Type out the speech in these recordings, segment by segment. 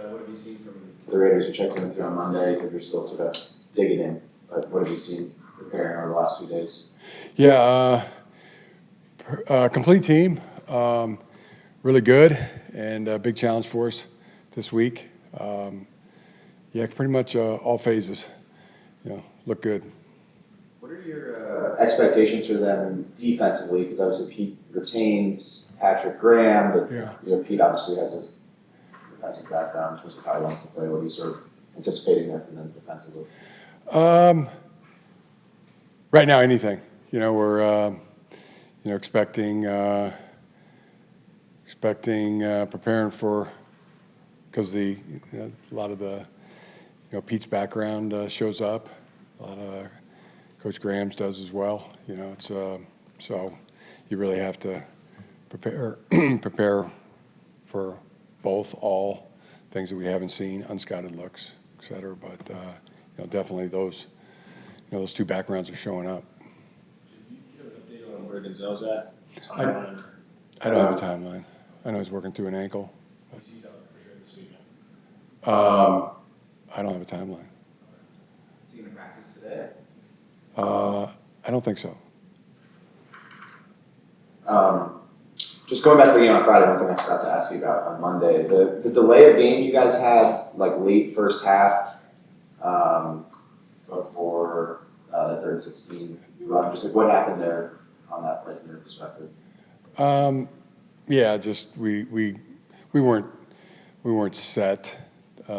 what have you seen from the Raiders? You checked in through on Monday, so you're still sort of digging in. But what have you seen preparing over the last few days? Yeah, complete team, really good, and a big challenge for us this week. Yeah, pretty much all phases, look good. What are your expectations for them defensively? Because obviously Pete retains Patrick Graham, but Pete obviously has a defensive background in terms of how he wants to play. What are you sort of anticipating there from them defensively? Right now, anything. We're expecting preparing for, because a lot of the Pete's background shows up. A lot of Coach Graham's does as well. It's so you really have to prepare for all things that we haven't seen, unscouted looks, et cetera. But definitely those two backgrounds are showing up. Do you have an update on where Gonzalez at? I don't have a timeline. I know he's working through an ankle. He's out for sure this weekend. I don't have a timeline. Is he going to practice today? I don't think so. Just going back to the game on Friday, one thing I forgot to ask you about on Monday, the delay of game you guys had, like late first half, before that third 16 run. Just like what happened there on that play from your perspective? Yeah, just we weren't set. We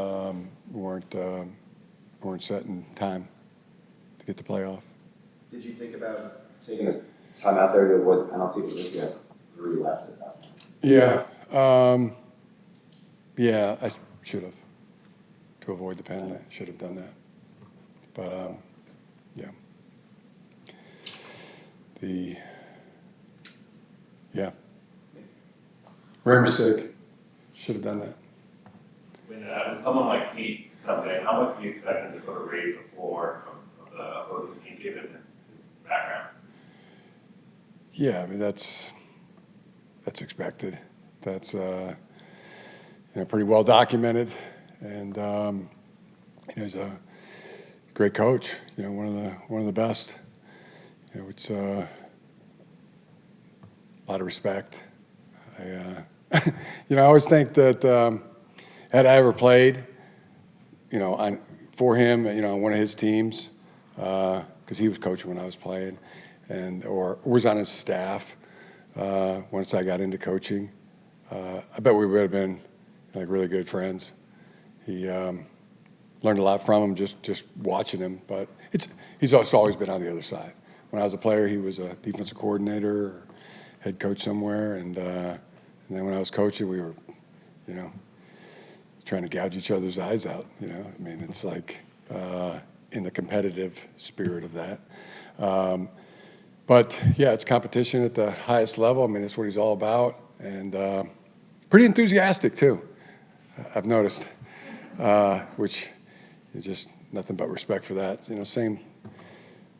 weren't set in time to get the playoff. Did you think about taking a time out there to avoid the penalty? Because you have 3 left at that point. Yeah. Yeah, I should have. To avoid the penalty, I should have done that. But, yeah. Rare mistake. Should have done that. When someone like Pete comes in, how much do you expect him to sort of raise the floor of the opposing team given the background? Yeah, I mean that's expected. That's pretty well documented, and he's a great coach. One of the best. It's a lot of respect. I always think that had I ever played, for him, on one of his teams, because he was coaching when I was playing, or was on his staff once I got into coaching, I bet we would have been like really good friends. He learned a lot from him just watching him, but he's also always been on the other side. When I was a player, he was a defensive coordinator or head coach somewhere, and then when I was coaching, we were, trying to gouge each other's eyes out. I mean, it's like in the competitive spirit of that. But yeah, it's competition at the highest level. I mean, that's what he's all about, and pretty enthusiastic too. I've noticed, which is just nothing but respect for that.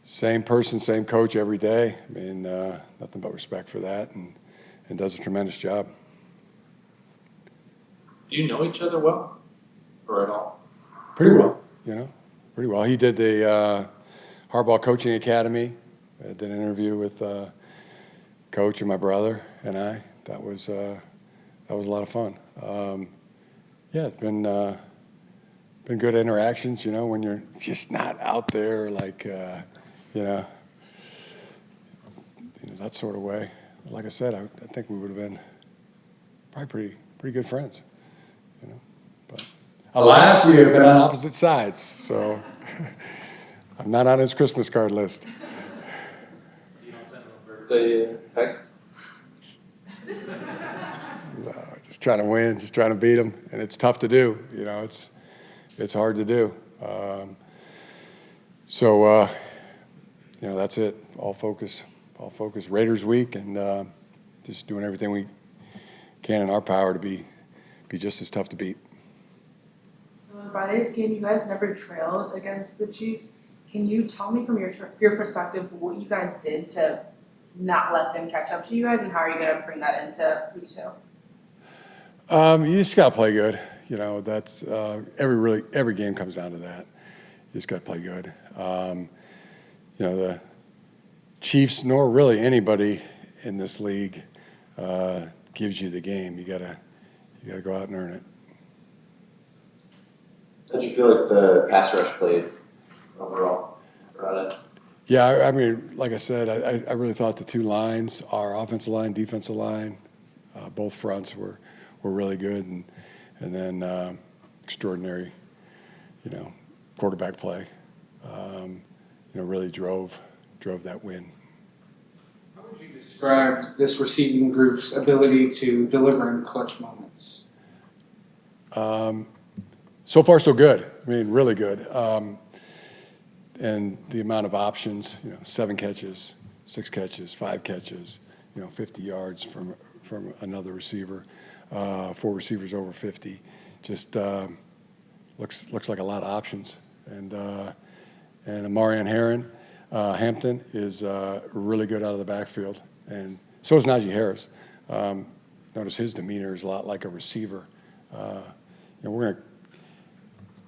Same person, same coach every day. I mean, nothing but respect for that, and does a tremendous job. Do you know each other well, or at all? Pretty well, pretty well. He did the Harbaugh Coaching Academy. I did an interview with Coach and my brother and I. That was a lot of fun. Yeah, it's been good interactions. When you're just not out there, like that sort of way. Like I said, I think we would have been probably pretty good friends. But alas, we have been on opposite sides, so I'm not on his Christmas card list. You don't send him a birthday text? No, just trying to win, just trying to beat him, and it's tough to do. It's hard to do. So that's it. All focus. Raiders week, and just doing everything we can in our power to be just as tough to beat. So in Friday's game, you guys never trailed against the Chiefs. Can you tell me from your perspective what you guys did to not let them catch up to you guys, and how are you going to bring that into week 2? You just got to play good. You know, that's every game comes down to that. You just got to play good. You know, the Chiefs, nor really anybody in this league, gives you the game. You gotta go out and earn it. How did you feel like the pass rush played overall? Yeah, I mean, like I said, I really thought the two lines, our offensive line, defensive line, both fronts were really good, and then extraordinary, you know, quarterback play, you know, really drove that win. How would you describe this receiving group's ability to deliver in clutch moments? So far, so good. I mean, really good. And the amount of options, you know, 7 catches, 6 catches, 5 catches, you know, 50 yards from another receiver, 4 receivers over 50. Just looks like a lot of options. And Omarion Hampton is really good out of the backfield, and so is Najee Harris. Notice his demeanor is a lot like a receiver. You know, we're going to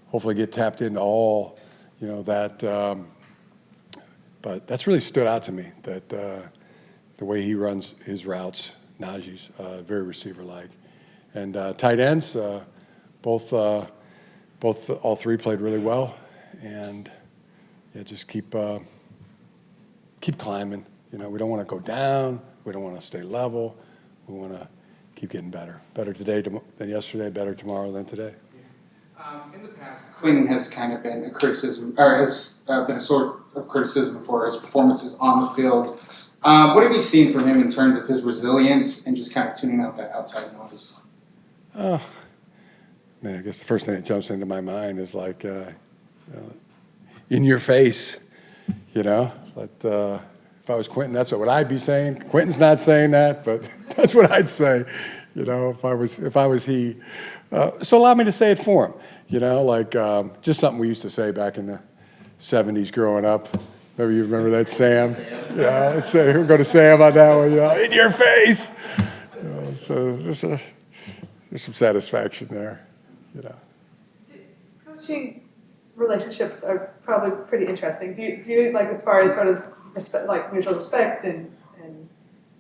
hopefully get tapped into all, you know, that. But that's really stood out to me, that the way he runs his routes, Najee's very receiver-like. And tight ends, both all 3 played really well, and yeah, just keep climbing. You know, we don't want to go down. We don't want to stay level. We want to keep getting better. Better today than yesterday. Better tomorrow than today. In the past, Quinn has kind of been a criticism, or has been a sort of criticism for his performances on the field. What have you seen from him in terms of his resilience and just kind of tuning out that outside noise? Oh, man, I guess the first thing that jumps into my mind is like, in your face, you know. But if I was Quentin, that's what I'd be saying. Quentin's not saying that, but that's what I'd say, you know, if I was he. So allow me to say it for him, you know, like just something we used to say back in the 70s growing up. Maybe you remember that, Sam? Yeah, we'll go to Sam on that one, you know, in your face. You know, so there's some satisfaction there, you know. Coaching relationships are probably pretty interesting. Do you like, as far as sort of respect, like mutual respect and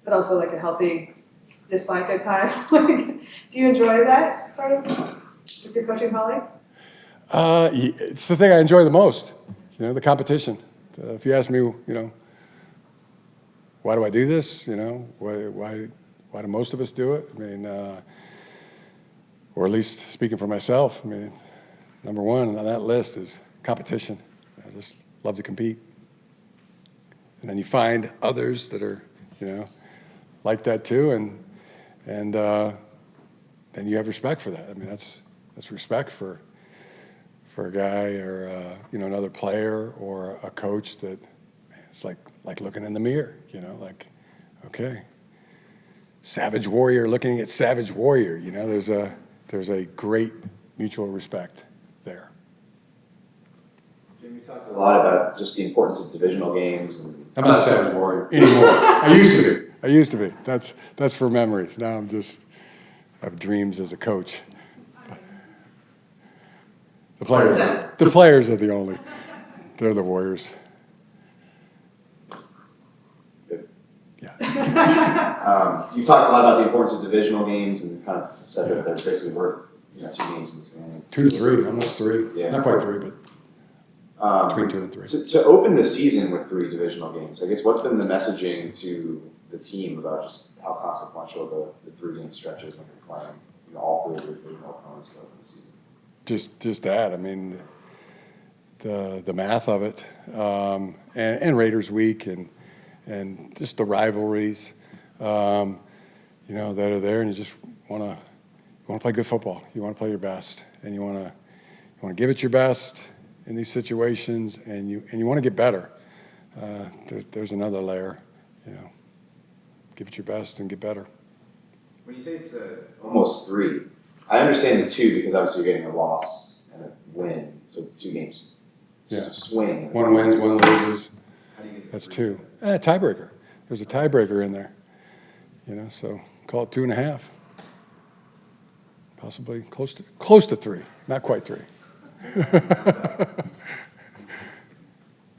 but also like a healthy dislike at times? Like, do you enjoy that sort of with your coaching colleagues? It's the thing I enjoy the most, you know, the competition. If you ask me, you know, why do I do this? You know, why do most of us do it? I mean, or at least speaking for myself, I mean, number one on that list is competition. I just love to compete. And then you find others that are, you know, like that too, and then you have respect for that. I mean, that's respect for a guy or you know, another player or a coach that, man, it's like looking in the mirror, you know, like, okay, Savage Warrior looking at Savage Warrior, you know, there's a great mutual respect there. Jim, you talked a lot about just the importance of divisional games. And I'm not a Savage Warrior anymore. I used to be. That's for memories. Now I have dreams as a coach. The players are they're the Warriors. Good. Yeah. You talked a lot about the importance of divisional games and kind of said that they're basically worth, you know, 2 games in the standings. 2 to 3, almost 3. Yeah. Not quite 3, but between 2 and 3. To open the season with 3 divisional games, I guess what's been the messaging to the team about just how consequential the 3-game stretch is when you're playing, you know, all 3 of your divisional opponents to open the season? Just that. I mean, the math of it, and Raiders Week, and just the rivalries, you know, that are there, and you just want to play good football. You want to play your best, and you want to give it your best in these situations, and you want to get better. There's another layer, you know. Give it your best and get better. When you say it's almost 3, I understand the 2 because obviously you're getting a loss and a win, so it's 2 games. Yeah. Swing. One wins, one loses. How do you get to That's 3? 2. Tiebreaker. There's a tiebreaker in there. You know, so call it 2.5. possibly close to 3, not quite 3.